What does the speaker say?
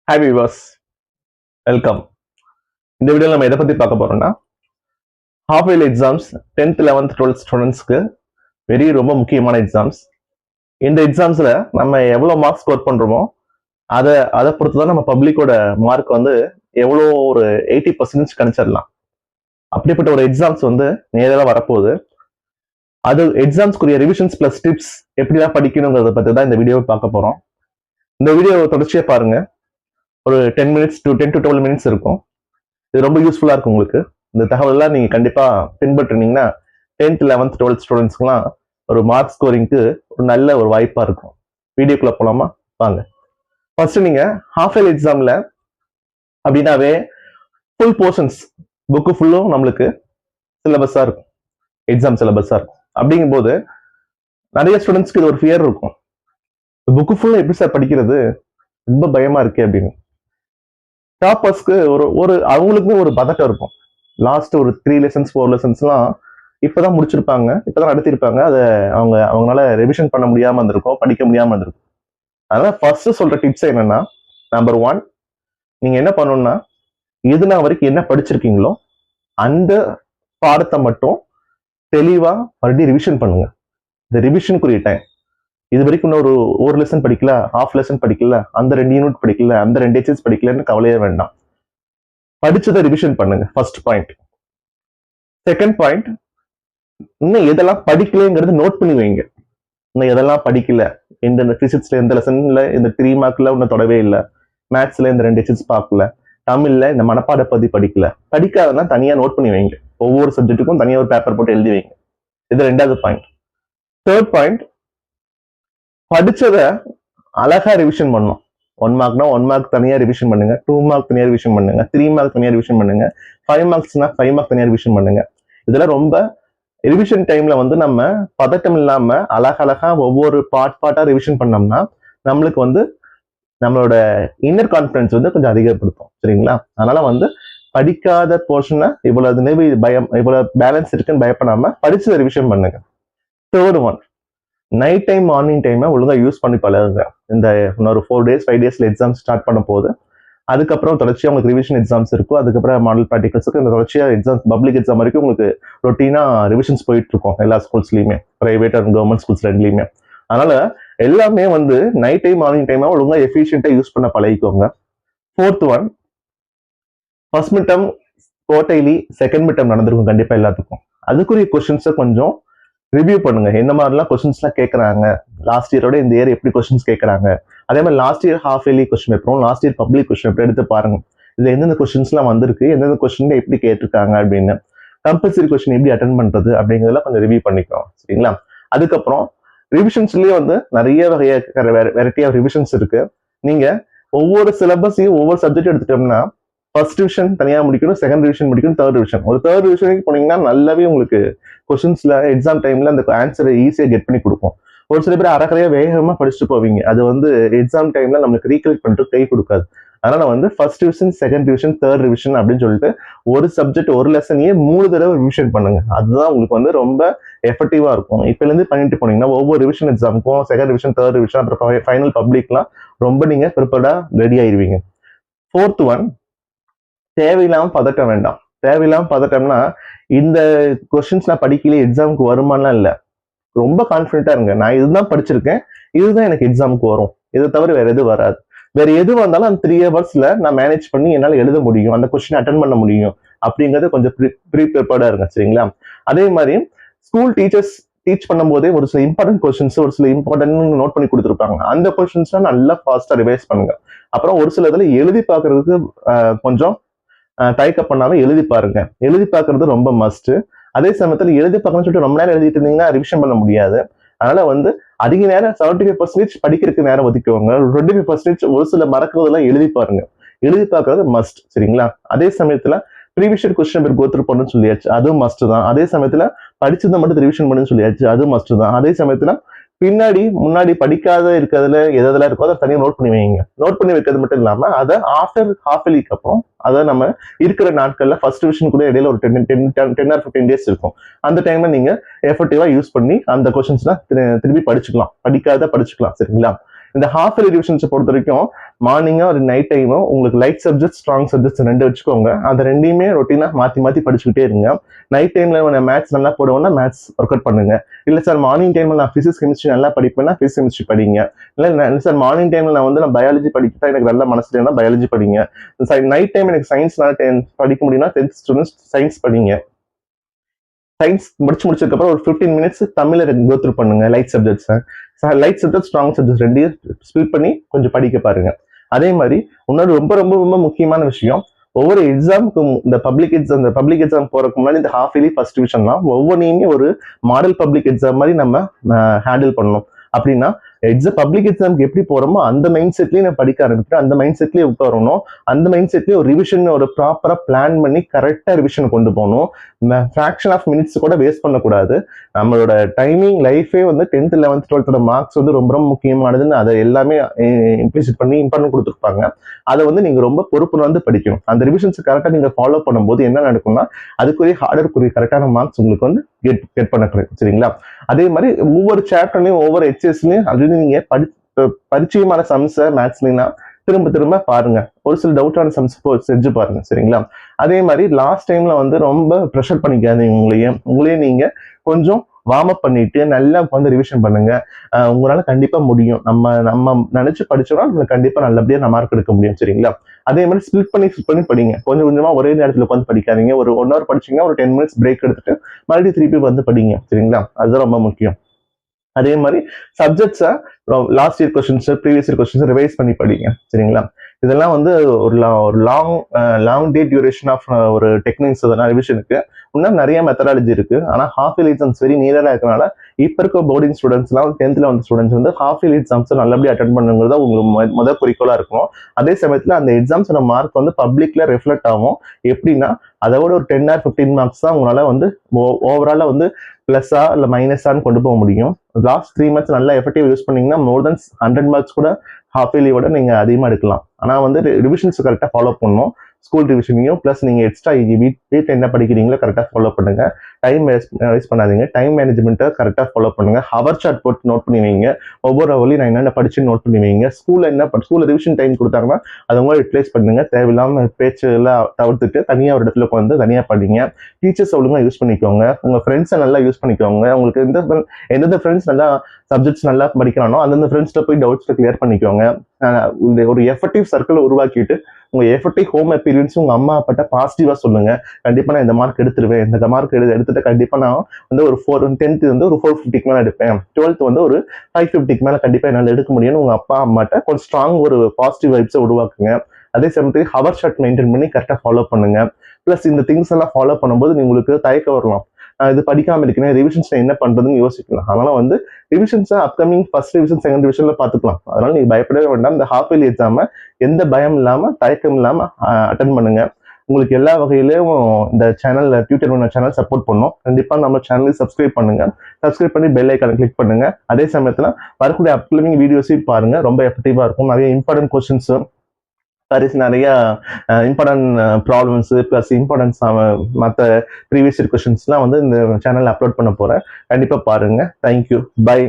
Hi viewers, welcome. இந்த வீடியோவில் நம்ம எதை பற்றி பார்க்க போறோம்னா half yearly exams 10th 11th 12th ஸ்டூடெண்ட்ஸ்க்கு ரொம்ப முக்கியமான எக்ஸாம்ஸ். இந்த எக்ஸாம்ஸில் நம்ம எவ்வளோ மார்க்ஸ் ஸ்கோர் பண்ணுறோமோ அதை அதை பொறுத்து தான் நம்ம பப்ளிக்கோட மார்க் வந்து எவ்வளோ ஒரு 80% கணிச்சிடலாம். அப்படிப்பட்ட ஒரு எக்ஸாம்ஸ் வந்து நேரில் வரப்போகுது. அது எக்ஸாம்ஸ்க்குரிய ரிவிஷன்ஸ் ப்ளஸ் டிப்ஸ் எப்படிலாம் படிக்கணுங்கிறத பற்றி தான் இந்த வீடியோவை பார்க்க போகிறோம். இந்த வீடியோவை தொடர்ச்சியாக பாருங்க. ஒரு 10 மினிட்ஸ் டு 10 to 12 மினிட்ஸ் இருக்கும். இது ரொம்ப யூஸ்ஃபுல்லாக இருக்கும் உங்களுக்கு. இந்த தகவலாம் நீங்கள் கண்டிப்பாக பின்பற்றினீங்கன்னா 10th 11th 12th ஸ்டூடெண்ட்ஸ்க்குலாம் ஒரு மார்க் ஸ்கோரிங்க்கு ஒரு நல்ல ஒரு வாய்ப்பாக இருக்கும். வீடியோக்குள்ளே போகலாமா? வாங்க. ஃபர்ஸ்ட் நீங்கள் ஹாஃப் இயர்லி எக்ஸாமில் அப்படின்னாவே ஃபுல் போர்ஷன்ஸ் புக்கு ஃபுல்லும் நம்மளுக்கு சிலபஸாக இருக்கும், எக்ஸாம் சிலபஸாக இருக்கும். அப்படிங்கும்போது நிறைய ஸ்டூடெண்ட்ஸ்க்கு இது ஒரு ஃபியர் இருக்கும். புக்கு ஃபுல்லாக எப்படி சார் படிக்கிறது, ரொம்ப பயமா இருக்கே அப்படின்னு. டாப்பர்ஸ்க்கு ஒரு ஒரு அவங்களுக்குமே ஒரு பதட்டம் இருக்கும். லாஸ்ட் ஒரு 3 lessons 4 lessonsலாம் இப்பதான் முடிச்சிருப்பாங்க, இப்பதான் நடத்திருப்பாங்க. அதை அவங்களால ரெவிஷன் பண்ண முடியாம இருந்திருக்கும், படிக்க முடியாம இருந்திருக்கும். அதனால ஃபர்ஸ்ட் சொல்ற டிப்ஸ் என்னன்னா, நம்பர் 1, நீங்க என்ன பண்ணணும்னா இதுனா வரைக்கும் என்ன படிச்சிருக்கீங்களோ அந்த பாடத்தை மட்டும் தெளிவா மறுபடியும் ரிவிஷன் பண்ணுங்க. இந்த ரிவிஷனுக்குரிய டைம். இது வரைக்கும் ஒரு லெசன் படிக்கல, ஹாஃப் லெசன் படிக்கல, அந்த 2 யூனிட் படிக்கல, அந்த 2 எக்ஸஸ் படிக்கலன்னு கவலையே வேண்டாம். படிச்சதை ரிவிஷன் பண்ணுங்க. First point. செகண்ட் பாயிண்ட், இன்னும் எதெல்லாம் படிக்கலங்கிறது நோட் பண்ணி வைங்க. இன்னும் எதெல்லாம் படிக்கல, இந்த பிசிக்ஸ்ல இந்த லெசன்ல இந்த 3 மார்க்ல இன்னும் தொடவே இல்லை, மேத்ஸ்ல இந்த 2 எக்ஸஸ் பார்க்கல, தமிழ்ல இந்த மனப்பாட பத்தி படிக்கல, படிக்காதெல்லாம் தனியா நோட் பண்ணி வைங்க. ஒவ்வொரு சப்ஜெக்ட்டுக்கும் தனியா ஒரு பேப்பர் போட்டு எழுதி வைங்க. இது 2வது பாயிண்ட். தேர்ட் பாயிண்ட், படிச்சதை அழகா ரிவிஷன் பண்ணும். 1 மார்க்னா 1 மார்க் தனியா ரிவிஷன் பண்ணுங்க, 2 மார்க் தனியா ரிவிஷன் பண்ணுங்க, 3 மார்க் தனியா ரிவிஷன் பண்ணுங்க, 5 மார்க்ஸ்னா 5 மார்க் தனியா ரிவிஷன் பண்ணுங்க. இதெல்லாம் ரொம்ப ரிவிஷன் டைம்ல வந்து நம்ம பதட்டம் இல்லாம அழகழகா ஒவ்வொரு பார்ட்டா ரிவிஷன் பண்ணோம்னா நம்மளுக்கு வந்து நம்மளோட இன்னர் கான்பிடன்ஸ் வந்து கொஞ்சம் அதிகப்படுத்தும். சரிங்களா? அதனால வந்து படிக்காத போர்ஷனை இவ்வளவு பயம், இவ்வளவு பேலன்ஸ் இருக்குன்னு பயப்படாம படிச்சதை ரிவிஷன் பண்ணுங்க. Third one, night time morning டைமை ஒழுங்கா யூஸ் பண்ணி பழகுங்க. இந்த இன்னொரு 4 days 5 daysல எக்ஸாம் ஸ்டார்ட் பண்ண போது, அதுக்கப்புறம் தொடர்ச்சியா உங்களுக்கு ரிவிஷன் எக்ஸாம்ஸ் இருக்கும், அதுக்கப்புறம் மாடல் ப்ராக்டிகல்ஸுக்கு இந்த தொடர்ச்சியா எக்ஸாம் பப்ளிக் எக்ஸாம் வரைக்கும் உங்களுக்கு ரொட்டீனா ரிவிஷன்ஸ் போயிட்டு இருக்கும் எல்லா ஸ்கூல்ஸ்லயுமே, பிரைவேட் அண்ட் கவர்மெண்ட் ஸ்கூல்ஸ் ரெண்டுலயுமே. அதனால எல்லாமே வந்து நைட் டைம் மார்னிங் டைமா ஒழுங்கா எஃபிஷியன்ட்டா யூஸ் பண்ண பழகிக்கோங்க. Fourth one, first mid term quarterly, second mid term நடந்திருக்கும் கண்டிப்பா எல்லாத்துக்கும். அதுக்குரிய கொஸ்டின்ஸை கொஞ்சம் ரிவ்யூ பண்ணுங்க. என்ன மாதிரிலாம் கொஸ்டின்ஸ்லாம் கேட்கறாங்க, லாஸ்ட் இயரோட இந்த இயர் எப்படி கொஸ்டின்ஸ் கேட்கறாங்க, அதே மாதிரி last year half yearly question பேப்பரும் last year public question paper எடுத்து பாருங்க. இது எந்தெந்த கொஸ்டின்ஸ்லாம் வந்திருக்கு, எந்தெந்த கொஸ்டின் எப்படி கேட்டிருக்காங்க அப்படின்னு, கம்பல்சரி கொஸ்டின் எப்படி அட்டன் பண்றது அப்படிங்கிறதெல்லாம் கொஞ்சம் ரிவ்யூ பண்ணிக்கோம். சரிங்களா? அதுக்கப்புறம் ரிவிஷன்ஸ்லயே வந்து நிறைய வெரைட்டி ஆஃப் ரிவிஷன்ஸ் இருக்கு. நீங்க ஒவ்வொரு சிலபஸையும் ஒவ்வொரு சப்ஜெக்ட் எடுத்துட்டோம்னா ஃபர்ஸ்ட் டிவிஷன் தனியா முடிக்கணும், செகண்ட் டிவிஷன் முடிக்கணும், தேர்ட் டிவிஷன். ஒரு தேர்ட் டிவிஷனுக்கு போனீங்கன்னா நல்லாவே உங்களுக்கு கொஸ்டின்ஸ்ல எக்ஸாம் டைம்ல அந்த ஆன்சரை ஈஸியா கெட் பண்ணி கொடுக்கும். ஒரு சில பேர் அரைக்கறையா வேகமா படிச்சுட்டு போவீங்க, அது வந்து எக்ஸாம் டைம்ல நம்மளுக்கு ரீகலெக்ட் பண்ணிட்டு கை கொடுக்காது. அதனால வந்து first division, second division, third division அப்படின்னு சொல்லிட்டு ஒரு சப்ஜெக்ட் ஒரு லெசனையே 3 தடவை ரிவிஷன் பண்ணுங்க. அதுதான் உங்களுக்கு வந்து ரொம்ப எஃபெக்டிவா இருக்கும். இப்ப இருந்து பண்ணிட்டு போனீங்கன்னா ஒவ்வொரு ரிவிஷன் எக்ஸாமுக்கும் செகண்ட் டிவிஷன், தேர்ட் டிவிஷன், அப்புறம் ஃபைனல் பப்ளிக்லாம் ரொம்ப நீங்க ப்ரிப்பேர்டா ரெடி ஆயிருவீங்க. ஃபோர்த் ஒன், தேவையில்லாம பதட்டம் வேண்டாம். தேவையில்லாம பதட்டம்னா இந்த கொஸ்டின்ஸ் நான் படிக்கல எக்ஸாமுக்கு வருமானலாம் இல்லை. ரொம்ப கான்ஃபிடென்ட்டா இருங்க. நான் இதுதான் படிச்சிருக்கேன், இதுதான் எனக்கு எக்ஸாமுக்கு வரும், இதை தவிர வேற எது வராது. வேற எது வந்தாலும் அந்த 3 ஹவர்ஸ்ல நான் மேனேஜ் பண்ணி என்னால் எழுத முடியும், அந்த கொஸ்டின் அட்டன் பண்ண முடியும் அப்படிங்கறது கொஞ்சம் ப்ரிப்பேர்டா இருங்க. சரிங்களா? அதே மாதிரி ஸ்கூல் டீச்சர்ஸ் டீச் பண்ணும் போதே ஒரு சில இம்பார்ட்டன்ட் கொஸ்டின்ஸ், ஒரு சில இம்பார்ட்டன்ட் நோட் பண்ணி கொடுத்துருப்பாங்க. அந்த கொஸ்டின்ஸ்லாம் நல்லா ஃபாஸ்டா ரிவைஸ் பண்ணுங்க. அப்புறம் ஒரு சில இதுல எழுதி பார்க்கறதுக்கு கொஞ்சம் தயக்க பண்ணாம எழுதி பாருங்க. எழுதி பார்க்கறது ரொம்ப மஸ்ட். அதே சமயத்துல எழுதி பார்க்கணும்னு சொல்லிட்டு ரொம்ப நேரம் எழுதிட்டு இருந்தீங்கன்னா ரிவிஷன் பண்ண முடியாது. அதனால வந்து அதிக நேரம் 75% படிக்கிறதுக்கு நேரம் ஒதுக்குவாங்க, 25% ஒரு சில மறக்கிறதெல்லாம் எழுதி பாருங்க. எழுதி பார்க்கறது மஸ்ட். சரிங்களா? அதே சமயத்துல ப்ரீவியஸ் கொஸ்டின் பேப்பர் கோத்ரூ பண்ணுன்னு சொல்லியாச்சு, அதுவும் மஸ்ட் தான். அதே சமயத்துல படிச்சதை மட்டும் ரிவிஷன் பண்ணுன்னு சொல்லியாச்சு, அதுவும் மஸ்ட் தான். அதே சமயத்துல முன்னாடி படிக்காத இருக்கிறதுல எதெல்லாம் இருக்கோ அதை தனியாக நோட் பண்ணி வைங்க. நோட் பண்ணி வைக்கிறது மட்டும் இல்லாம அதை ஆஃப்டர் ஹாஃப் இயர்லிக்கு அப்புறம் அதை நம்ம இருக்கிற நாட்கள்ல ஃபர்ஸ்ட் டிவிஷன் கூட இடையில ஒரு 10 or 15 days இருக்கும். அந்த டைம்ல நீங்க எஃபெக்டிவா யூஸ் பண்ணி அந்த கொஸ்டின்ஸ்லாம் திரும்பி படிச்சுக்கலாம், படிக்காத படிச்சுக்கலாம். சரிங்களா? இந்த ஹாஃப் இயர்லி ரிவிஷன்ஸை பொறுத்த வரைக்கும் மார்னிங்கா ஒரு நைட் டைமும் உங்களுக்கு லைட் சப்ஜெக்ட் ஸ்ட்ராங் சப்ஜெக்ட்ஸ் ரெண்டு வச்சுக்கோங்க. அந்த ரெண்டையுமே ரொட்டீனா மாத்தி படிச்சுக்கிட்டே இருங்க. நைட் டைம்ல மேத்ஸ் நல்லா போடுவோம்னா மேத்ஸ் ஒர்க் அவுட் பண்ணுங்க. இல்ல சார் மார்னிங் டைம்ல நான் பிசிக்ஸ் கெமிஸ்ட்ரி நல்லா படிப்பேன்னா பிசிக்ஸ் கெமிஸ்ட்ரி படிங்க. இல்ல சார் மார்னிங் டைம்ல நான் பயாலஜி படிக்கிறதா எனக்கு நல்ல மனசு இல்லைன்னா பயாலஜி படிங்க. நைட் டைம் எனக்கு சயின்ஸ் படிக்க முடியும்னா 10th ஸ்டூடெண்ட்ஸ் சயின்ஸ் படிங்க. சயின்ஸ் முடிச்சதுக்கு அப்புறம் ஒரு 15 மினிட்ஸ் தமிழை கோ த்ரூ பண்ணுங்க. Light subjects light subject strong subject ரெண்டையும் ஸ்பிளிட் பண்ணி கொஞ்சம் படிக்க பாருங்க. அதே மாதிரி இன்னொரு ரொம்ப ரொம்ப ரொம்ப முக்கியமான விஷயம், ஒவ்வொரு எக்ஸாமுக்கும் இந்த பப்ளிக் எக்ஸாம் போறதுக்கு முன்னாடி இந்த ஹாஃப் இயர்லி ஃபர்ஸ்ட் டிவிஷன்லாம் ஒவ்வொன்றையுமே ஒரு மாடல் பப்ளிக் எக்ஸாம் மாதிரி நம்ம ஹேண்டில் பண்ணணும். அப்படின்னா பப்ளிக் எக்ஸாமுக்கு எப்படி போறோமோ அந்த மைண்ட் செட்லயே நான் படிக்க ஆரம்பிச்சு அந்த மைண்ட் செட்லயே உட்காரணும். அந்த மைண்ட் செட்லயே ஒரு ரிவிஷன் ஒரு ப்ராப்பரா பிளான் பண்ணி கரெக்டா ரிவிஷன் கொண்டு போகணும். ஃபிராக்ஷன் ஆஃப் மினிட்ஸ் கூட வேஸ்ட் பண்ணக்கூடாது. நம்மளோட டைமிங் லைஃபே 10th 11th 12th மார்க்ஸ் ரொம்ப ரொம்ப முக்கியமானதுன்னு அதை எல்லாமே இம்ப்ளிசிட் பண்ணி இம்பார்ட்டன்ட் கொடுத்துருப்பாங்க. அதை நீங்க ரொம்ப பொறுப்பு படிக்கணும். அந்த ரிவிஷன்ஸ் கரெக்டா நீங்க ஃபாலோ பண்ணும்போது என்ன நடக்கும்னா அதுக்குரிய ஹார்டருக்குரிய கரெக்டான மார்க்ஸ் உங்களுக்கு கெட் பண்ண கிடைக்கும். சரிங்களா? அதே மாதிரி ஒவ்வொரு சாப்டர்லயும் ஒவ்வொரு எக்ஸசைஸ்லயும் ஆல்ரெடி நீங்க பரிச்சயமான சம்ஸை மேத்ஸ்லீங்கன்னா திரும்ப பாருங்க. ஒரு சில டவுட்டான சம்ஸ் செஞ்சு பாருங்க. சரிங்களா? அதே மாதிரி லாஸ்ட் டைம்ல ரொம்ப ப்ரெஷர் பண்ணிக்காதீங்க. உங்களையே நீங்க கொஞ்சம் வார்ம் அப் பண்ணிட்டு நல்லா ரிவிஷன் பண்ணுங்க. உங்களால கண்டிப்பா முடியும். நம்ம நினைச்சு படிச்சோம்னா உங்களுக்கு கண்டிப்பா நல்லபடியா மார்க் எடுக்க முடியும். சரிங்களா? அதே மாதிரி ஸ்பிளிட் பண்ணி படிங்க. கொஞ்சம் கொஞ்சமா ஒரே நேரத்துல உட்காந்து படிக்காதீங்க. ஒரு 1 hour படிச்சீங்கன்னா ஒரு 10 minutes பிரேக் எடுத்துட்டு மறுபடியும் திருப்பி படிங்க. சரிங்களா? அதுதான் ரொம்ப முக்கியம். அதே மாதிரி சப்ஜெக்ட்ஸை last year questions previous year questions revise பண்ணி படிங்க. சரிங்களா? இதெல்லாம் ஒரு லாங் டே டியூரேஷன் ஆஃப் ஒரு டெக்னிக்ஸ் அதெல்லாம் ரிவிஷனுக்கு இன்னும் நிறைய மெத்தடாலஜி இருக்கு. ஆனா ஹாஃப் இயர்லி எக்ஸாம்ஸ் வெரி நியரா இருக்கனால இப்ப இருக்க போர்டிங் ஸ்டூடெண்ட்ஸ்லாம் 10th வந்த ஸ்டூடெண்ட்ஸ் ஹாஃப் இயர்லி எக்ஸாம்ஸ் நல்லபடியா அட்டென்ட் பண்ணுங்கிறத உங்களுக்கு முதல் குறிக்கோளா இருக்கும். அதே சமயத்துல அந்த எக்ஸாம்ஸோட மார்க் பப்ளிக்ல ரிஃப்ளெக்ட் ஆகும். எப்படின்னா அதோட ஒரு 10 or 15 மார்க்ஸ் தான் உங்களால ஓவராலா பிளஸ்ஸா இல்ல மைனஸான்னு கொண்டு போக முடியும். லாஸ்ட் 3 months நல்லா எஃபெக்டிவ் யூஸ் பண்ணீங்கன்னா மோர் தென் 100 மார்க்ஸ் கூட ஹாஃப் இயர்லியோட நீங்க அதிகமா எடுக்கலாம். ஆனா ரிவிஷன்ஸ் கரெக்டா ஃபாலோ பண்ணணும். ஸ்கூல் ரிவிஷனையும் பிளஸ் நீங்க எக்ஸ்ட்ரா வீட்டில் என்ன படிக்கிறீங்களோ கரெக்டாக ஃபாலோ பண்ணுங்க. டைம் வேஸ்ட் பண்ணாதீங்க. டைம் மேனேஜ்மெண்ட்டை கரெக்டாக ஃபாலோ பண்ணுங்க. ஹவர் சார்ட் போட்டு நோட் பண்ணி வைங்க. ஒவ்வொரு ஹவர்லையும் நான் என்னென்ன படிச்சு நோட் பண்ணி வைங்க. ஸ்கூல்ல ரிவிஷன் டைம் கொடுத்தாங்கன்னா அதை உங்களை யூட்டிலைஸ் பண்ணுங்க. தேவையில்லாம பேச்சு எல்லாம் தவிர்த்துட்டு தனியாக ஒரு இடத்துல உட்காந்து தனியாக படிங்க. டீச்சர்ஸ் ஒழுங்கா யூஸ் பண்ணிக்கோங்க. உங்க ஃப்ரெண்ட்ஸை நல்லா யூஸ் பண்ணிக்கோங்க. உங்களுக்கு எந்தெந்த ஃப்ரெண்ட்ஸ் நல்லா சப்ஜெக்ட்ஸ் நல்லா படிக்கிறானோ அந்தந்த ஃப்ரெண்ட்ஸ்ல போய் டவுட்ஸ் கிளியர் பண்ணிக்கோங்க. ஒரு எஃபெக்டிவ் சர்க்கிள் உருவாக்கிட்டு உங்க எஃபெக்டிவ் ஹோம் எக்ஸ்பீரியன்ஸ் உங்க அம்மா அப்பாட்ட பாசிட்டிவா சொல்லுங்க. கண்டிப்பா நான் இந்த மார்க் எடுத்துருவேன். இந்த மார்க் எடுத்துட்டு கண்டிப்பா நான் ஒரு 10th ஒரு 450 மேல எடுப்பேன். 12th ஒரு 550 மேல கண்டிப்பா என்னால எடுக்க முடியும்னு உங்க அப்பா அம்மாட்ட கொஞ்சம் ஸ்ட்ராங் ஒரு பாசிட்டிவ் வைப்ஸை உருவாக்குங்க. அதே சமயத்துக்கு ஹவர் ஷார்ட் மெயின்டைன் பண்ணி கரெக்டா ஃபாலோ பண்ணுங்க. பிளஸ் இந்த திங்ஸ் எல்லாம் ஃபாலோ பண்ணும்போது உங்களுக்கு தயக்கம் வரலாம். இது படிக்காம இருக்கேன், ரிவிஷன்ஸ் என்ன பண்றதுன்னு யோசிக்கலாம். அதனால revisions upcoming first revision second ரிவிஷன்ல பாத்துக்கலாம். அதனால நீங்க பயப்படவே வேண்டாம். இந்த ஹாஃப் இயர்லி எக்ஸாம எந்த பயம் இல்லாம தயக்கம் இல்லாம அட்டன் பண்ணுங்க. உங்களுக்கு எல்லா வகையிலும் இந்த சேனல்ல டியூட்டர் சேனல் சப்போர்ட் பண்ணும். கண்டிப்பா நம்ம சேனலை சப்ஸ்கிரைப் பண்ணுங்க. சப்ஸ்கிரைப் பண்ணி பெல் ஐக்கான கிளிக் பண்ணுங்க. அதே சமயத்துல வரக்கூடிய அப்கமிங் வீடியோஸையும் பாருங்க. ரொம்ப எஃபெக்டிவா இருக்கும். நிறைய இம்பார்ட்டன்ட் கொஸ்டின்ஸ் நிறைய இம்பார்ட்டன்ட் ப்ராப்ளம்ஸ் பிளஸ் இம்பார்ட்டன்ஸ் மற்ற ப்ரீவியஸ் இயர் கொஸ்டின்ஸ்லாம் இந்த சேனல்ல அப்லோட் பண்ண போறேன். கண்டிப்பா பாருங்க. தேங்க்யூ. பை.